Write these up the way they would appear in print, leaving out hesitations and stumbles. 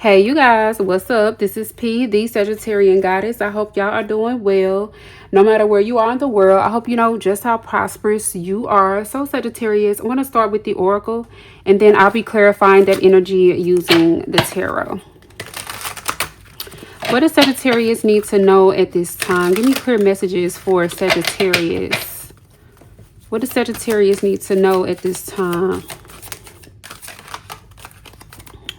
Hey, you guys, what's up? This is P, the Sagittarian goddess. I hope y'all are doing well. No matter where you are in the world, I hope you know just how prosperous you are. So, Sagittarius, I'm going to start with the oracle, and then I'll be clarifying that energy using the tarot. What does Sagittarius need to know at this time? Give me clear messages for Sagittarius. What does Sagittarius need to know at this time?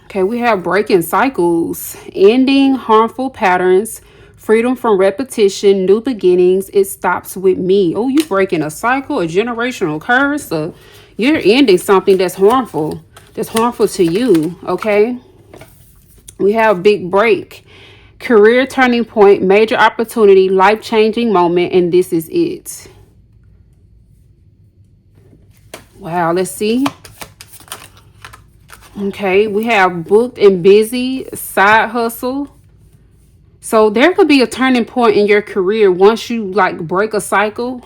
Okay, we have breaking cycles, ending harmful patterns, freedom from repetition, new beginnings. It stops with me. Oh, you breaking a cycle, a generational curse. You're ending something that's harmful to you. Okay, we have big break, career turning point, major opportunity, life-changing moment, and this is it. Wow, let's see. Okay, we have booked and busy, side hustle. So there could be a turning point in your career once you like break a cycle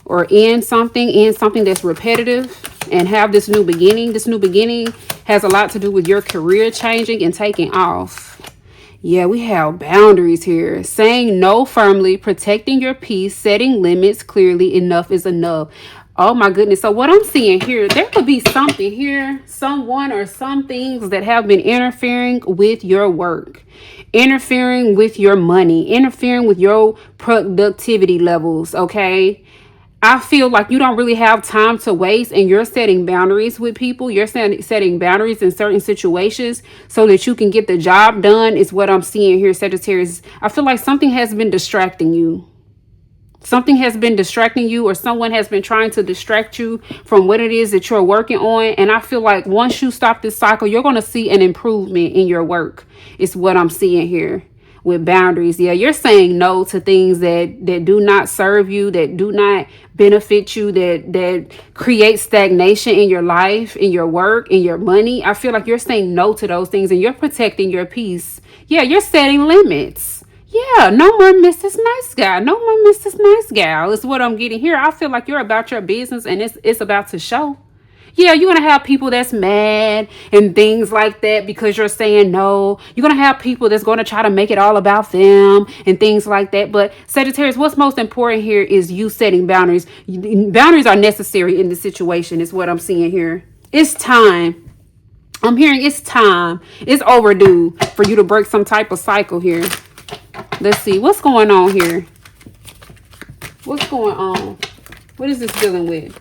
or end something that's repetitive and have this new beginning. This new beginning has a lot to do with your career changing and taking off. Yeah, we have boundaries here. Saying no firmly, protecting your peace, setting limits clearly. Enough is enough. Oh my goodness. So what I'm seeing here, there could be something here, someone or some things that have been interfering with your work, interfering with your money, interfering with your productivity levels. Okay. I feel like you don't really have time to waste and you're setting boundaries with people. You're setting boundaries in certain situations so that you can get the job done is what I'm seeing here, Sagittarius. I feel like something has been distracting you. Something has been distracting you or someone has been trying to distract you from what it is that you're working on. And I feel like once you stop this cycle, you're going to see an improvement in your work. It's what I'm seeing here with boundaries. Yeah, you're saying no to things that do not serve you, that do not benefit you, that create stagnation in your life, in your work, in your money. I feel like you're saying no to those things and you're protecting your peace. Yeah, you're setting limits. Yeah, no more Mrs. Nice Guy. No more Mrs. Nice Gal is what I'm getting here. I feel like you're about your business and it's about to show. Yeah, you're going to have people that's mad and things like that because you're saying no. You're going to have people that's going to try to make it all about them and things like that. But Sagittarius, what's most important here is you setting boundaries. Boundaries are necessary in this situation is what I'm seeing here. It's time. I'm hearing it's time. It's overdue for you to break some type of cycle here. Let's see. What's going on here? What's going on? What is this dealing with?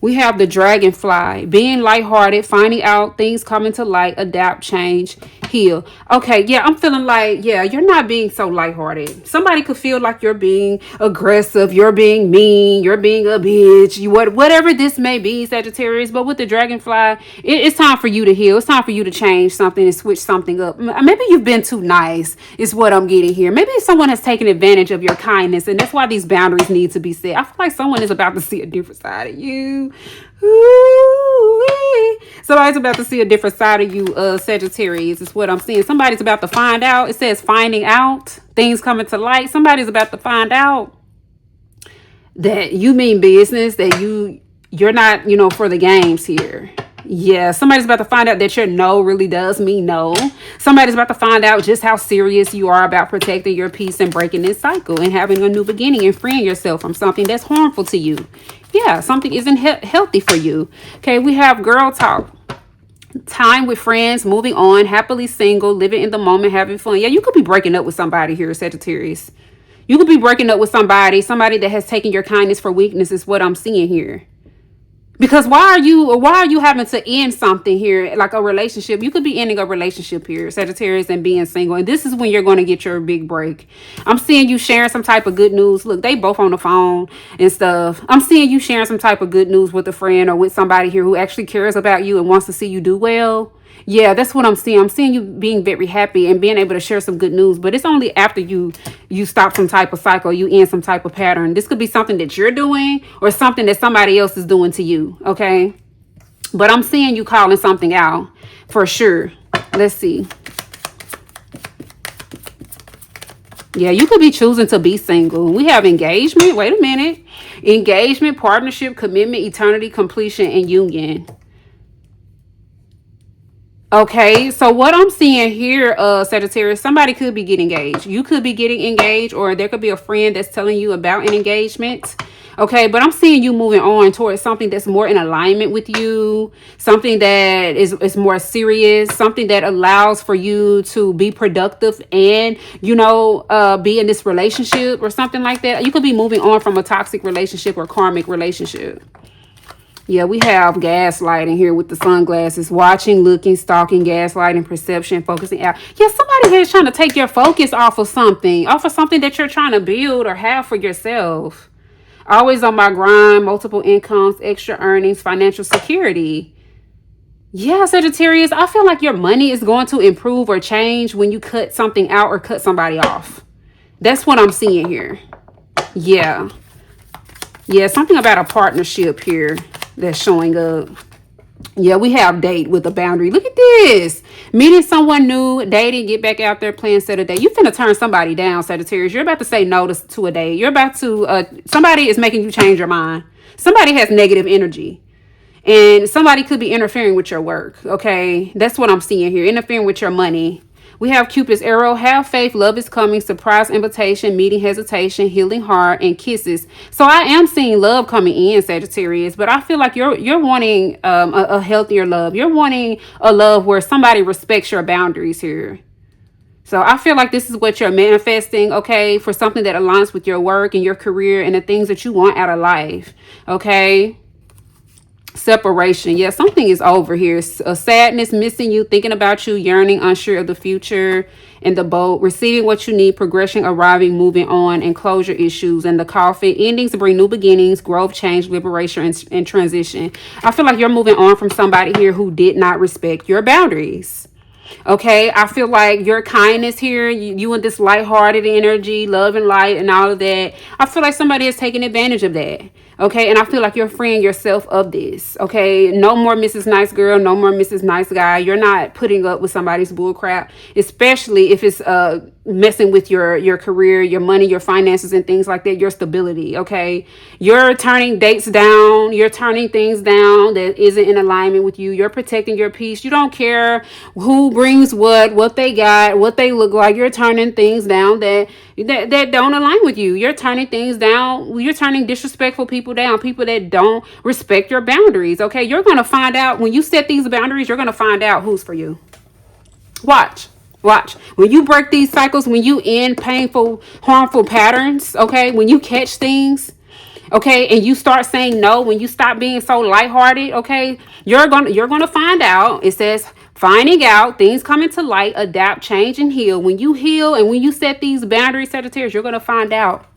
We have the dragonfly, being lighthearted, finding out things coming to light, adapt, change, heal. Okay, yeah, I'm feeling like, yeah, you're not being so lighthearted. Somebody could feel like you're being aggressive, you're being mean, you're being a bitch, whatever this may be, Sagittarius. But with the dragonfly, it's time for you to heal. It's time for you to change something and switch something up. Maybe you've been too nice, is what I'm getting here. Maybe someone has taken advantage of your kindness, and that's why these boundaries need to be set. I feel like someone is about to see a different side of you. Ooh-wee. Somebody's about to see a different side of you, Sagittarius, is what I'm seeing. Somebody's about to find out. It says finding out, things coming to light. Somebody's about to find out that you mean business, that you're not, for the games here. Yeah, somebody's about to find out that your no really does mean no. Somebody's about to find out just how serious you are about protecting your peace and breaking this cycle and having a new beginning and freeing yourself from something that's harmful to you. Yeah, something isn't healthy for you. Okay, we have girl talk. Time with friends, moving on, happily single, living in the moment, having fun. Yeah, you could be breaking up with somebody here, Sagittarius. You could be breaking up with somebody that has taken your kindness for weakness is what I'm seeing here. Because why are you having to end something here, like a relationship? You could be ending a relationship here, Sagittarius, and being single. And this is when you're going to get your big break. I'm seeing you sharing some type of good news. Look, they both on the phone and stuff. I'm seeing you sharing some type of good news with a friend or with somebody here who actually cares about you and wants to see you do well. Yeah, that's what I'm seeing. I'm seeing you being very happy and being able to share some good news. But it's only after you stop some type of cycle, you end some type of pattern. This could be something that you're doing or something that somebody else is doing to you. Okay. But I'm seeing you calling something out for sure. Let's see. Yeah, you could be choosing to be single. We have engagement. Wait a minute. Engagement, partnership, commitment, eternity, completion, and union. Okay, so what I'm seeing here, Sagittarius, somebody could be getting engaged. You could be getting engaged, or there could be a friend that's telling you about an engagement. Okay, but I'm seeing you moving on towards something that's more in alignment with you, something that is more serious, something that allows for you to be productive and, be in this relationship or something like that. You could be moving on from a toxic relationship or karmic relationship. Yeah, we have gaslighting here with the sunglasses. Watching, looking, stalking, gaslighting, perception, focusing out. Yeah, somebody here is trying to take your focus off of something that you're trying to build or have for yourself. Always on my grind, multiple incomes, extra earnings, financial security. Yeah, Sagittarius, I feel like your money is going to improve or change when you cut something out or cut somebody off. That's what I'm seeing here. Yeah. Yeah, something about a partnership here that's showing up. Yeah, we have date with a boundary. Look at this. Meeting someone new, dating, get back out there, playing set a date. You finna turn somebody down, Sagittarius. You're about to say no to a date. You're about to, somebody is making you change your mind. Somebody has negative energy. And somebody could be interfering with your work, okay? That's what I'm seeing here. Interfering with your money. We have Cupid's arrow, have faith, love is coming, surprise invitation, meeting hesitation, healing heart, and kisses. So I am seeing love coming in, Sagittarius, but I feel like you're wanting a healthier love. You're wanting a love where somebody respects your boundaries here. So I feel like this is what you're manifesting, okay, for something that aligns with your work and your career and the things that you want out of life, okay? Separation. Yeah, something is over here. A sadness, missing you, thinking about you, yearning, unsure of the future. In the boat, receiving what you need, progression, arriving, moving on, and closure issues. And the coffin, endings bring new beginnings, growth, change, liberation, and transition. I feel like you're moving on from somebody here who did not respect your boundaries. Okay, I feel like your kindness here, you and this lighthearted energy, love and light and all of that, I feel like somebody is taking advantage of that. Okay, and I feel like you're freeing yourself of this. Okay, no more Mrs. Nice Girl, no more Mrs. Nice Guy. You're not putting up with somebody's bull crap, especially if it's messing with your career, your money, your finances, and things like that, your stability. Okay, you're turning dates down, you're turning things down that isn't in alignment with you. You're protecting your peace. You don't care who brings what they got, what they look like. You're turning things down that don't align with you. You're turning things down. You're turning disrespectful people down, people that don't respect your boundaries. Okay, you're going to find out when you set these boundaries, you're going to find out who's for you. Watch. When you break these cycles, when you end painful, harmful patterns, okay, when you catch things, okay, and you start saying no, when you stop being so lighthearted, okay, you're gonna find out. It says finding out, things coming to light, adapt, change, and heal. When you heal and when you set these boundaries, Sagittarius, you're gonna find out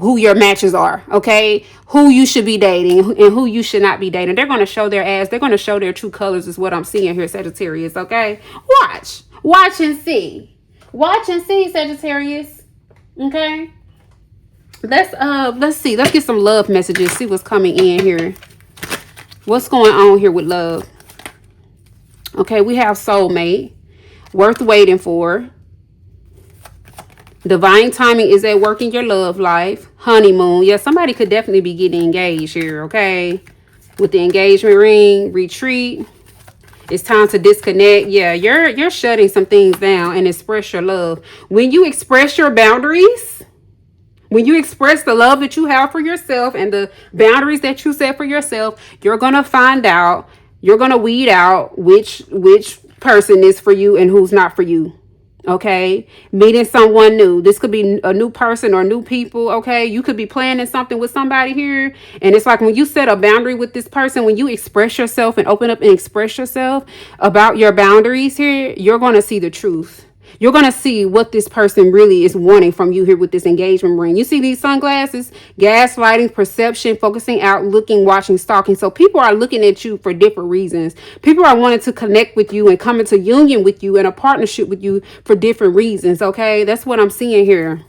who your matches are, okay, who you should be dating and who you should not be dating. They're going to show their ass. They're going to show their true colors is what I'm seeing here, Sagittarius, okay? Watch and see. Watch and see, Sagittarius, okay? Let's see. Let's get some love messages, see what's coming in here. What's going on here with love? Okay, we have soulmate, worth waiting for. Divine timing is at work in your love life. Honeymoon. Yeah, somebody could definitely be getting engaged here, okay? With the engagement ring, retreat. It's time to disconnect. Yeah, you're shutting some things down and express your love. When you express your boundaries, when you express the love that you have for yourself and the boundaries that you set for yourself, you're going to find out, you're going to weed out which person is for you and who's not for you. Okay, meeting someone new. This could be a new person or new people. Okay, you could be planning something with somebody here, and it's like when you set a boundary with this person, when you express yourself and open up and express yourself about your boundaries here, you're going to see the truth. You're going to see what this person really is wanting from you here with this engagement ring. You see these sunglasses, gaslighting, perception, focusing out, looking, watching, stalking. So people are looking at you for different reasons. People are wanting to connect with you and come into union with you and a partnership with you for different reasons. Okay, that's what I'm seeing here.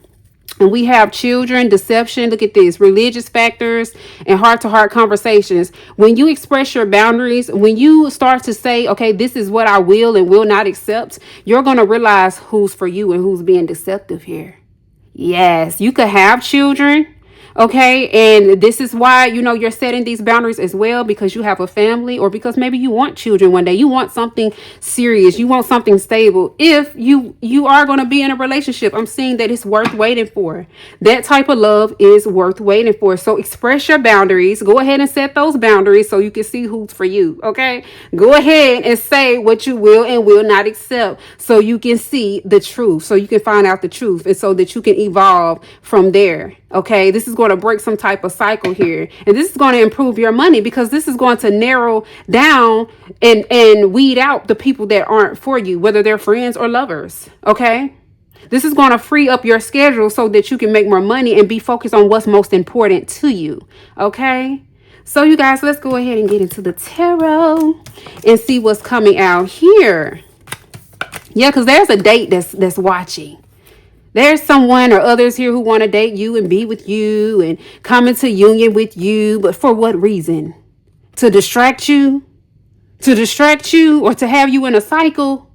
And we have children, deception, look at this, religious factors, and heart-to-heart conversations. When you express your boundaries, when you start to say, okay, this is what I will and will not accept, you're going to realize who's for you and who's being deceptive here. Yes, you could have children, Okay, and this is why, you're setting these boundaries as well, because you have a family, or because maybe you want children one day. You want something serious, you want something stable. If you are going to be in a relationship, I'm seeing that it's worth waiting for. That type of love is worth waiting for. So express your boundaries. Go ahead and set those boundaries so you can see who's for you. Okay, go ahead and say what you will and will not accept, so you can see the truth, so you can find out the truth, and so that you can evolve from there. Okay, this is going to break some type of cycle here, and this is going to improve your money, because this is going to narrow down and weed out the people that aren't for you, whether they're friends or lovers. Okay, this is going to free up your schedule so that you can make more money and be focused on what's most important to you. Okay, so you guys, let's go ahead and get into the tarot and see what's coming out here. Yeah, because there's a date that's watching. There's someone or others here who want to date you and be with you and come into union with you. But for what reason? To distract you? To distract you, or to have you in a cycle?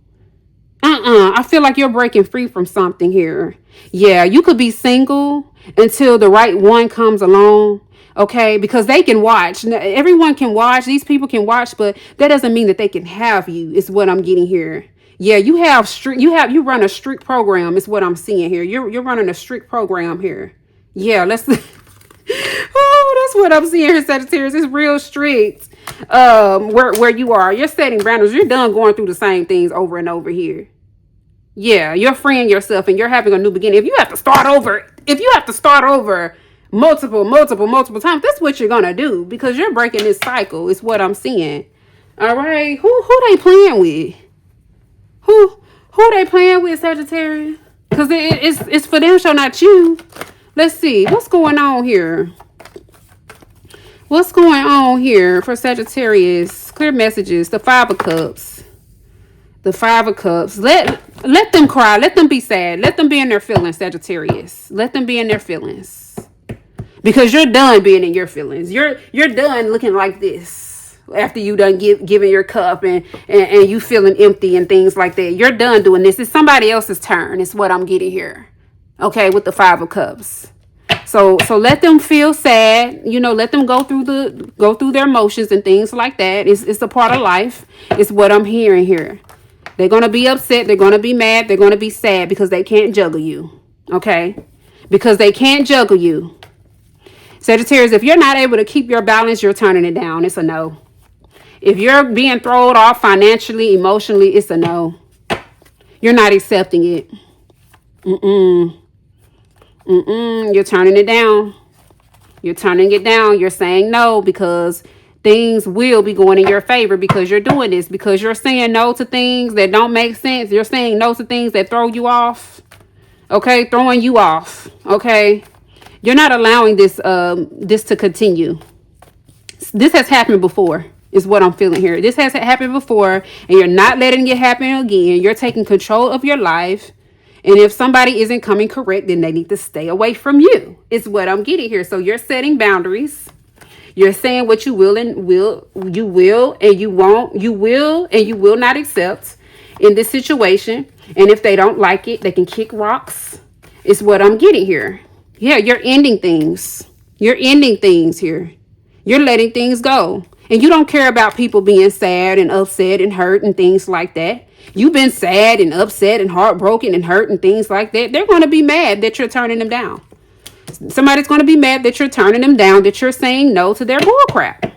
I feel like you're breaking free from something here. Yeah, you could be single until the right one comes along. Okay, because they can watch. Everyone can watch. These people can watch, but that doesn't mean that they can have you, is what I'm getting here. Yeah, you run a strict program, is what I'm seeing here. You're running a strict program here. Yeah, let's oh, that's what I'm seeing here, Sagittarius. It's real strict. Where you are. You're setting boundaries. You're done going through the same things over and over here. Yeah, you're freeing yourself and you're having a new beginning. If you have to start over multiple times, that's what you're gonna do, because you're breaking this cycle, is what I'm seeing. All right. Who they playing with? Who they playing with, Sagittarius? Because it's for them, show, not you. Let's see. What's going on here? What's going on here for Sagittarius? Clear messages. The Five of Cups. The Five of Cups. Let them cry. Let them be sad. Let them be in their feelings, Sagittarius. Let them be in their feelings. Because you're done being in your feelings. You're done looking like this. After you done giving your cup and you feeling empty and things like that. You're done doing this. It's somebody else's turn, is what I'm getting here. Okay, with the Five of Cups. So let them feel sad. Let them go through their emotions and things like that. It's a part of life. It's what I'm hearing here. They're gonna be upset, they're gonna be mad, they're gonna be sad, because they can't juggle you. Okay? Because they can't juggle you. Sagittarius, if you're not able to keep your balance, you're turning it down. It's a no. If you're being thrown off financially, emotionally, it's a no. You're not accepting it. You're turning it down. You're turning it down. You're saying no, because things will be going in your favor, because you're doing this, because you're saying no to things that don't make sense. You're saying no to things that throw you off. Okay, throwing you off. Okay, you're not allowing this to continue. This has happened before, is what I'm feeling here. This has happened before, and you're not letting it happen again. You're taking control of your life. And if somebody isn't coming correct, then they need to stay away from you, is what I'm getting here. So you're setting boundaries. You're saying what you will and you won't, you will and you will not accept in this situation. And if they don't like it, they can kick rocks, is what I'm getting here. Yeah, you're ending things. You're ending things here. You're letting things go. And you don't care about people being sad and upset and hurt and things like that. You've been sad and upset and heartbroken and hurt and things like that. They're going to be mad that you're turning them down. Somebody's going to be mad that you're turning them down, that you're saying no to their bull crap.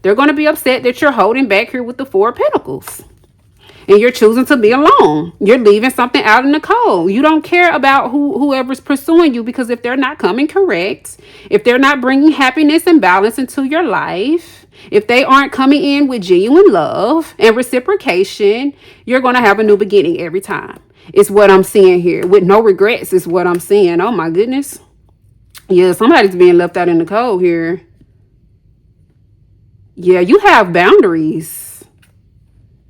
They're going to be upset that you're holding back here with the Four of Pentacles. And you're choosing to be alone. You're leaving something out in the cold. You don't care about whoever's pursuing you, because if they're not coming correct, if they're not bringing happiness and balance into your life, if they aren't coming in with genuine love and reciprocation, you're going to have a new beginning every time. It's what I'm seeing here. With no regrets is what I'm seeing. Oh my goodness. Yeah, somebody's being left out in the cold here. Yeah, you have boundaries.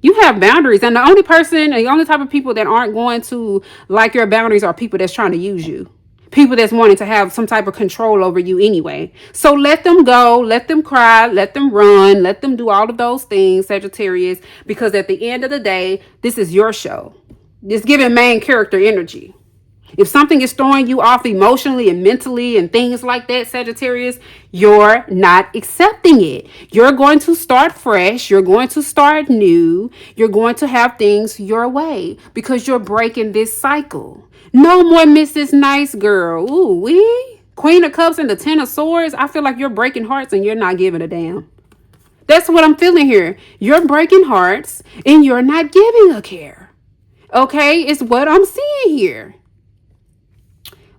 You have boundaries, and the only type of people that aren't going to like your boundaries are people that's trying to use you. People that's wanting to have some type of control over you anyway. So let them go, let them cry, let them run, let them do all of those things, Sagittarius, because at the end of the day, this is your show. It's giving main character energy. If something is throwing you off emotionally and mentally and things like that, Sagittarius, you're not accepting it. You're going to start fresh. You're going to start new. You're going to have things your way because you're breaking this cycle. No more Mrs. Nice Girl. Ooh, Queen of Cups and the Ten of Swords. I feel like you're breaking hearts and you're not giving a damn. That's what I'm feeling here. You're breaking hearts and you're not giving a care. Okay, it's what I'm seeing here.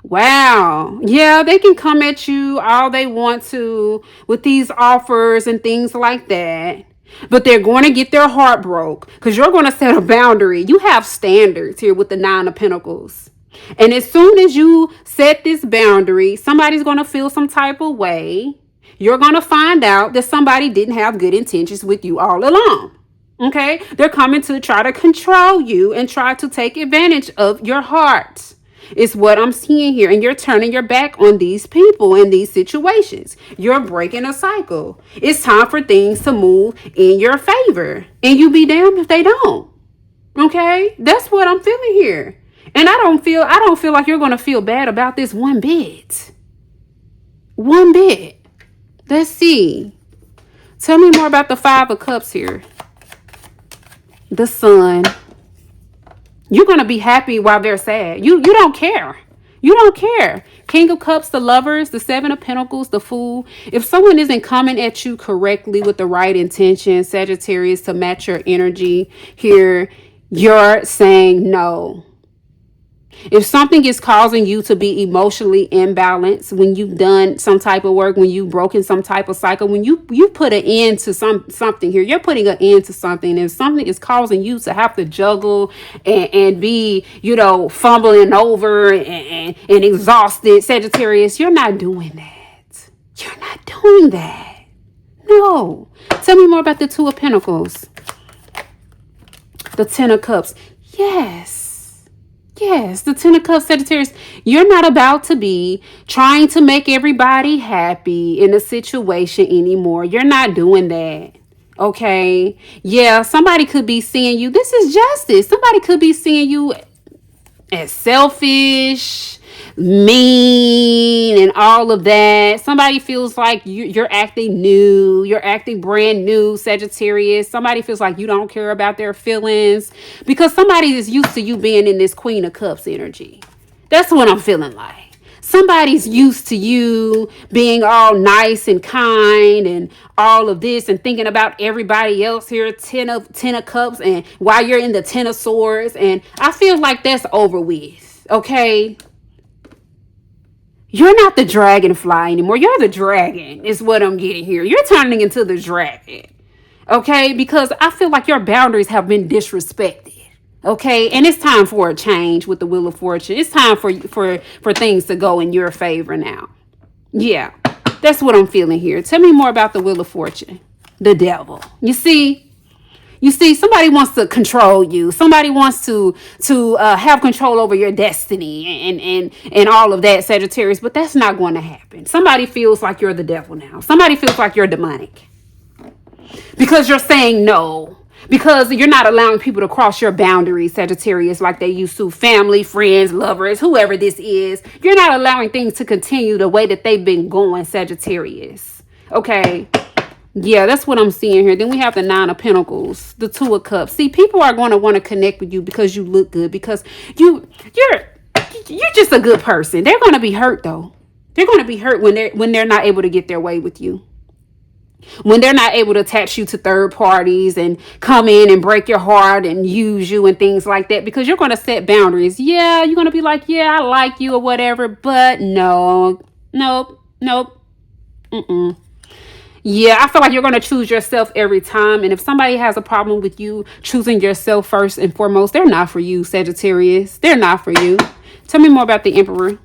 Wow. Yeah, they can come at you all they want to with these offers and things like that. But they're going to get their heart broke because you're going to set a boundary. You have standards here with the Nine of Pentacles. And as soon as you set this boundary, somebody's going to feel some type of way. You're going to find out that somebody didn't have good intentions with you all along. Okay? They're coming to try to control you and try to take advantage of your heart. It's what I'm seeing here. And you're turning your back on these people in these situations. You're breaking a cycle. It's time for things to move in your favor. And you be damned if they don't. Okay? That's what I'm feeling here. And I don't feel like you're going to feel bad about this one bit. One bit. Let's see. Tell me more about the Five of Cups here. The Sun. You're going to be happy while they're sad. You don't care. You don't care. King of Cups, the Lovers, the Seven of Pentacles, the Fool. If someone isn't coming at you correctly with the right intention, Sagittarius, to match your energy here, you're saying no. If something is causing you to be emotionally imbalanced, when you've done some type of work, when you've broken some type of cycle, when you put an end to something here, you're putting an end to something. And if something is causing you to have to juggle and be, fumbling over and exhausted, Sagittarius, you're not doing that. You're not doing that. No. Tell me more about the Two of Pentacles. The Ten of Cups. Yes, the Ten of Cups, Sagittarius, you're not about to be trying to make everybody happy in a situation anymore. You're not doing that. Okay? Yeah, somebody could be seeing you. This is justice. Somebody could be seeing you as selfish, mean, and all of that. Somebody feels like you're acting new. You're acting brand new, Sagittarius. Somebody feels like you don't care about their feelings because somebody is used to you being in this Queen of Cups energy. That's what I'm feeling like. Somebody's used to you being all nice and kind and all of this and thinking about everybody else here, ten of Cups, and while you're in the Ten of Swords. And I feel like that's over with. Okay? You're not the dragonfly anymore. You're the dragon is what I'm getting here. You're turning into the dragon. Okay? Because I feel like your boundaries have been disrespected. Okay, and it's time for a change with the Wheel of Fortune. It's time for things to go in your favor now. Yeah, that's what I'm feeling here. Tell me more about the Wheel of Fortune. The Devil. You see, somebody wants to control you. Somebody wants to have control over your destiny and all of that, Sagittarius. But that's not going to happen. Somebody feels like you're the devil now. Somebody feels like you're demonic because you're saying no. Because you're not allowing people to cross your boundaries, Sagittarius, like they used to. Family, friends, lovers, whoever this is. You're not allowing things to continue the way that they've been going, Sagittarius. Okay. Yeah, that's what I'm seeing here. Then we have the Nine of Pentacles, the Two of Cups. See, people are going to want to connect with you because you look good, because you're just a good person. They're going to be hurt, though. They're going to be hurt when they're not able to get their way with you. When they're not able to attach you to third parties and come in and break your heart and use you and things like that, because you're going to set boundaries. Yeah, you're going to be like, yeah, I like you or whatever, but nope. Yeah, I feel like you're going to choose yourself every time. And if somebody has a problem with you choosing yourself first and foremost, they're not for you, Sagittarius. They're not for you. Tell me more about the Emperor.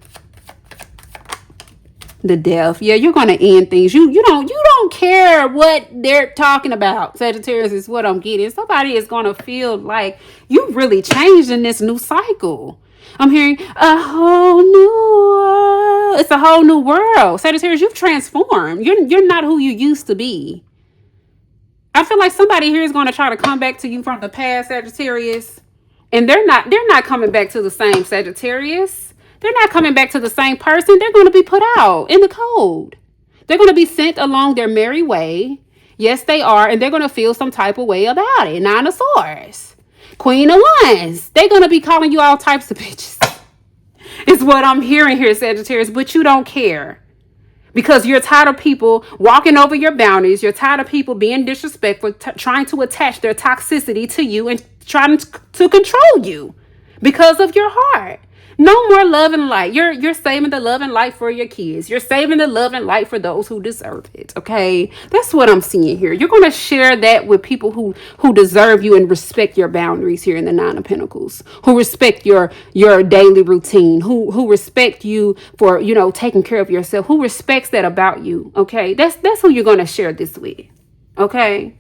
The Death. Yeah, you're going to end things. You don't care what they're talking about. Sagittarius is what I'm getting. Somebody is going to feel like you really changed in this new cycle. I'm hearing a whole new world. It's a whole new world. Sagittarius, you've transformed. You're not who you used to be. I feel like somebody here is going to try to come back to you from the past, Sagittarius. And they're not coming back to the same, Sagittarius. They're not coming back to the same person. They're going to be put out in the cold. They're going to be sent along their merry way. Yes, they are. And they're going to feel some type of way about it. Nine of Swords. Queen of Wands. They're going to be calling you all types of bitches. Is what I'm hearing here, Sagittarius. But you don't care. Because you're tired of people walking over your boundaries. You're tired of people being disrespectful, trying to attach their toxicity to you and trying to control you because of your heart. No more love and light. You're saving the love and light for your kids. You're saving the love and light for those who deserve it. Okay, that's what I'm seeing here. You're going to share that with people who deserve you and respect your boundaries here in the Nine of Pentacles. Who respect your daily routine. Who respect you for taking care of yourself. Who respects that about you. Okay, that's who you're going to share this with. Okay.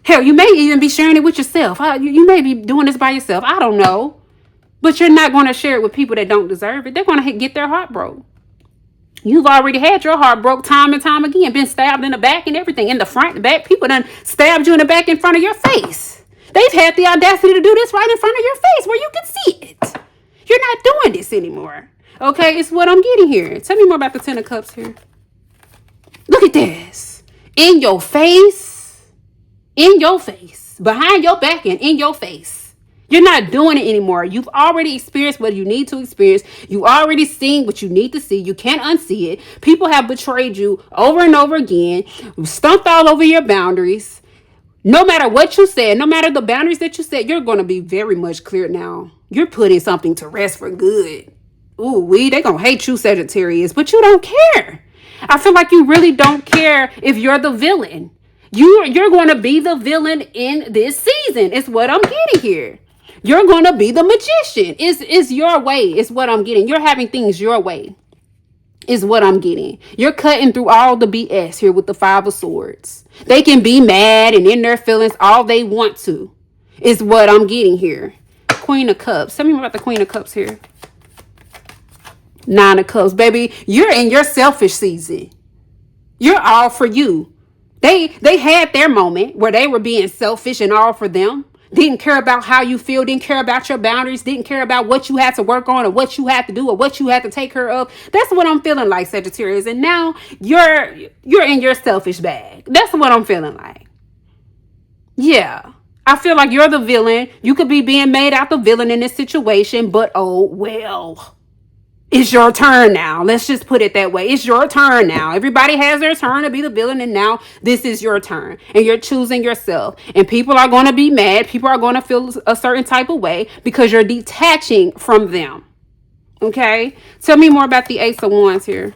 Hell, you may even be sharing it with yourself. You may be doing this by yourself. I don't know. But you're not going to share it with people that don't deserve it. They're going to get their heart broke. You've already had your heart broke time and time again. Been stabbed in the back and everything. In the front, the back. People done stabbed you in the back in front of your face. They've had the audacity to do this right in front of your face where you can see it. You're not doing this anymore. Okay, it's what I'm getting here. Tell me more about the Ten of Cups here. Look at this. In your face. In your face. Behind your back and in your face. You're not doing it anymore. You've already experienced what you need to experience. You already seen what you need to see. You can't unsee it. People have betrayed you over and over again. Stumped all over your boundaries. No matter what you said, no matter the boundaries that you set, you're going to be very much clear now. You're putting something to rest for good. Ooh, they're going to hate you, Sagittarius, but you don't care. I feel like you really don't care if you're the villain. You're going to be the villain in this season. It's what I'm getting here. You're going to be the magician. It's your way. It's what I'm getting. You're having things your way. Is what I'm getting. You're cutting through all the BS here with the Five of Swords. They can be mad and in their feelings all they want to. Is what I'm getting here. Queen of Cups. Tell me more about the Queen of Cups here. Nine of Cups. Baby, you're in your selfish season. You're all for you. They had their moment where they were being selfish and all for them. Didn't care about how you feel, didn't care about your boundaries, didn't care about what you had to work on or what you had to do or what you had to take care of. That's what I'm feeling like, Sagittarius. And now you're in your selfish bag. That's what I'm feeling like. Yeah. I feel like you're the villain. You could be being made out the villain in this situation, but oh well. It's your turn now. Let's just put it that way. It's your turn now. Everybody has their turn to be the villain, and now this is your turn. And you're choosing yourself. And people are going to be mad. People are going to feel a certain type of way because you're detaching from them. Okay? Tell me more about the Ace of Wands here.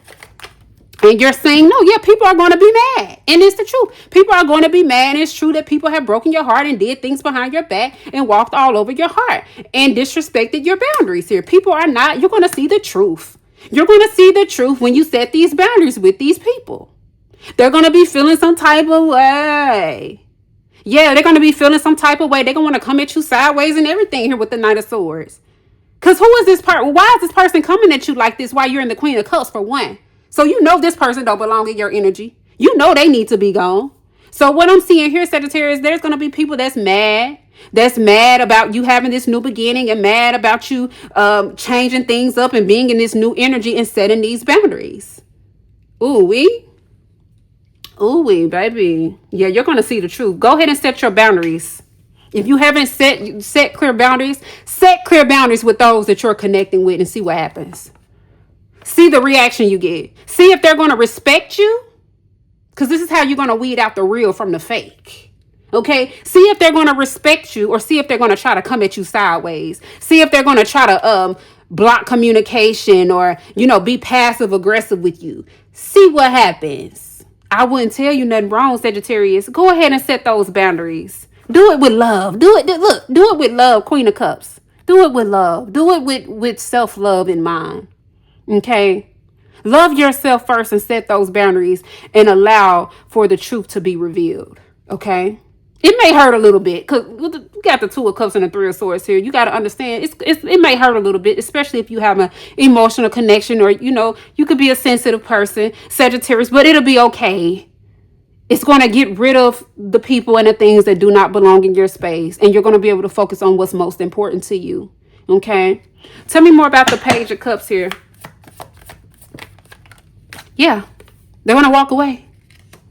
And you're saying, no, yeah, people are going to be mad. And it's the truth. People are going to be mad. And it's true that people have broken your heart and did things behind your back and walked all over your heart and disrespected your boundaries here. People are not, you're going to see the truth. You're going to see the truth when you set these boundaries with these people. They're going to be feeling some type of way. Yeah, they're going to be feeling some type of way. They're going to want to come at you sideways and everything here with the Knight of Swords. Because who is this person? Why is this person coming at you like this while you're in the Queen of Cups for one? So you know this person don't belong in your energy. You know they need to be gone. So what I'm seeing here, Sagittarius, there's going to be people that's mad. That's mad about you having this new beginning and mad about you changing things up and being in this new energy and setting these boundaries. Ooh-wee, baby. Yeah, you're going to see the truth. Go ahead and set your boundaries. If you haven't set clear boundaries, set clear boundaries with those that you're connecting with and see what happens. See the reaction you get. See if they're going to respect you. Because this is how you're going to weed out the real from the fake. Okay? See if they're going to respect you or see if they're going to try to come at you sideways. See if they're going to try to block communication or, be passive aggressive with you. See what happens. I wouldn't tell you nothing wrong, Sagittarius. Go ahead and set those boundaries. Do it with love. Do it with love, Queen of Cups. Do it with love. Do it with self-love in mind. Okay, love yourself first and set those boundaries and allow for the truth to be revealed. Okay, it may hurt a little bit because we got the Two of Cups and the Three of Swords here. You got to understand it may hurt a little bit, especially if you have an emotional connection or you could be a sensitive person, Sagittarius, but it'll be okay. It's going to get rid of the people and the things that do not belong in your space, and you're going to be able to focus on what's most important to you. Okay. Tell me more about the Page of Cups here. Yeah. They're going to walk away.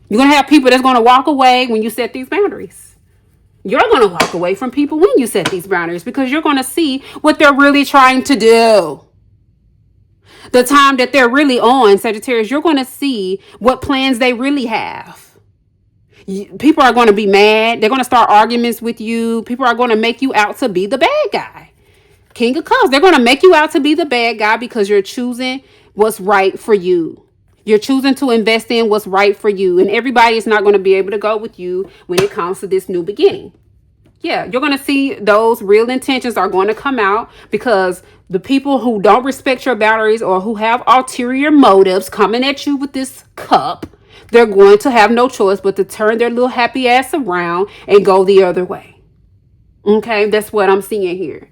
You're going to have people that's going to walk away when you set these boundaries. You're going to walk away from people when you set these boundaries because you're going to see what they're really trying to do. The time that they're really on, Sagittarius, you're going to see what plans they really have. People are going to be mad. They're going to start arguments with you. People are going to make you out to be the bad guy. King of Cups, they're going to make you out to be the bad guy because you're choosing what's right for you. You're choosing to invest in what's right for you. And everybody is not going to be able to go with you when it comes to this new beginning. Yeah, you're going to see those real intentions are going to come out because the people who don't respect your boundaries or who have ulterior motives coming at you with this cup, they're going to have no choice but to turn their little happy ass around and go the other way. Okay, that's what I'm seeing here.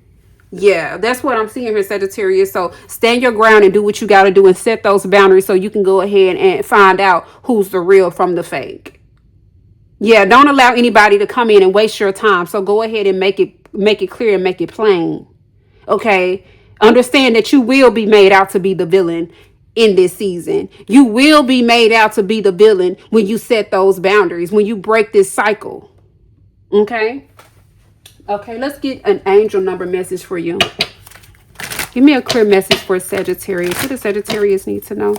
Yeah, that's what I'm seeing here, Sagittarius. So stand your ground and do what you got to do and set those boundaries so you can go ahead and find out who's the real from the fake. Yeah, don't allow anybody to come in and waste your time. So go ahead and make it clear and make it plain. Okay? Understand that you will be made out to be the villain in this season. You will be made out to be the villain when you set those boundaries, when you break this cycle. Okay? Okay, let's get an angel number message for you. Give me a clear message for Sagittarius. What does Sagittarius need to know?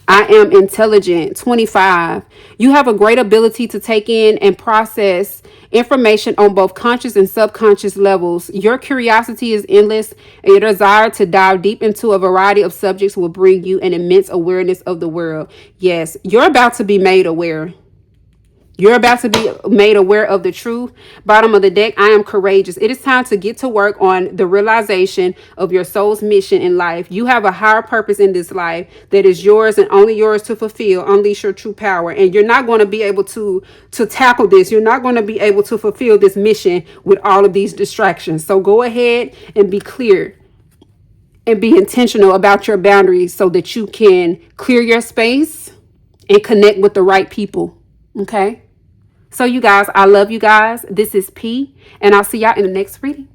I am intelligent. 25. You have a great ability to take in and process information on both conscious and subconscious levels. Your curiosity is endless, and your desire to dive deep into a variety of subjects will bring you an immense awareness of the world. Yes, you're about to be made aware. You're about to be made aware of the truth. Bottom of the deck, I am courageous. It is time to get to work on the realization of your soul's mission in life. You have a higher purpose in this life that is yours and only yours to fulfill. Unleash your true power. And you're not going to be able to tackle this. You're not going to be able to fulfill this mission with all of these distractions. So go ahead and be clear and be intentional about your boundaries so that you can clear your space and connect with the right people. Okay? So you guys, I love you guys. This is P, and I'll see y'all in the next reading.